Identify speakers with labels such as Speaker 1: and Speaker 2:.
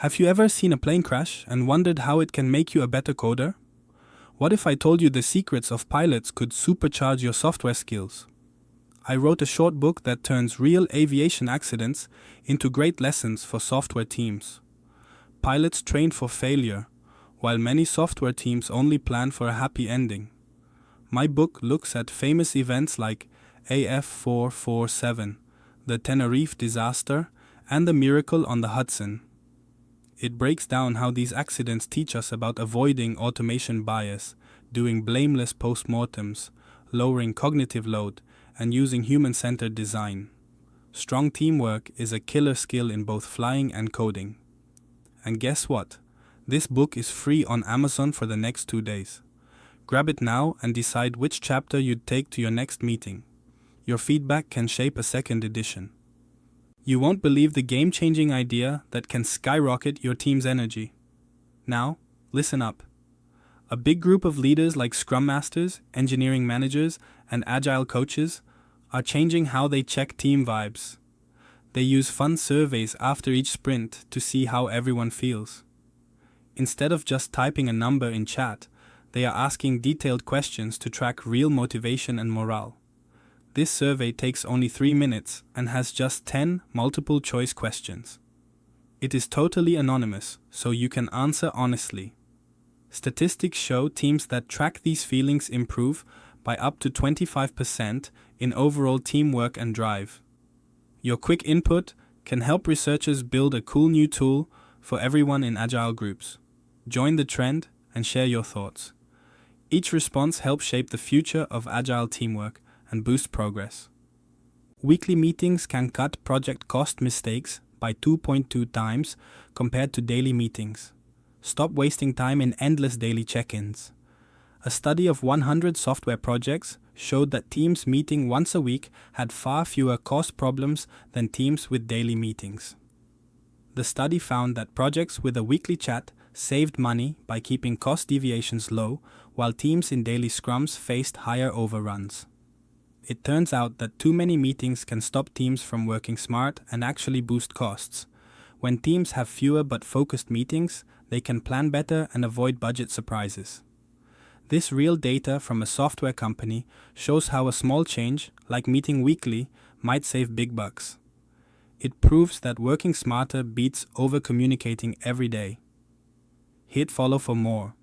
Speaker 1: Have you ever seen a plane crash and wondered how it can make you a better coder? What if I told you the secrets of pilots could supercharge your software skills? I wrote a short book that turns real aviation accidents into great lessons for software teams. Pilots train for failure, while many software teams only plan for a happy ending. My book looks at famous events like AF447, the Tenerife disaster, and the miracle on the Hudson. It breaks down how these accidents teach us about avoiding automation bias, doing blameless postmortems, lowering cognitive load, and using human-centered design. Strong teamwork is a killer skill in both flying and coding. And guess what? This book is free on Amazon for the next 2 days. Grab it now and decide which chapter you'd take to your next meeting. Your feedback can shape a second edition. You won't believe the game-changing idea that can skyrocket your team's energy. Now, listen up. A big group of leaders like Scrum Masters, engineering managers, and agile coaches are changing how they check team vibes. They use fun surveys after each sprint to see how everyone feels. Instead of just typing a number in chat, they are asking detailed questions to track real motivation and morale. This survey takes only 3 minutes and has just 10 multiple-choice questions. It is totally anonymous, so you can answer honestly. Statistics show teams that track these feelings improve by up to 25% in overall teamwork and drive. Your quick input can help researchers build a cool new tool for everyone in agile groups. Join the trend and share your thoughts. Each response helps shape the future of agile teamwork and boost progress. Weekly meetings can cut project cost mistakes by 2.2 times compared to daily meetings. Stop wasting time in endless daily check-ins. A study of 100 software projects showed that teams meeting once a week had far fewer cost problems than teams with daily meetings. The study found that projects with a weekly chat saved money by keeping cost deviations low, while teams in daily scrums faced higher overruns. It turns out that too many meetings can stop teams from working smart and actually boost costs. When teams have fewer but focused meetings, they can plan better and avoid budget surprises. This real data from a software company shows how a small change, like meeting weekly, might save big bucks. It proves that working smarter beats over-communicating every day. Hit follow for more.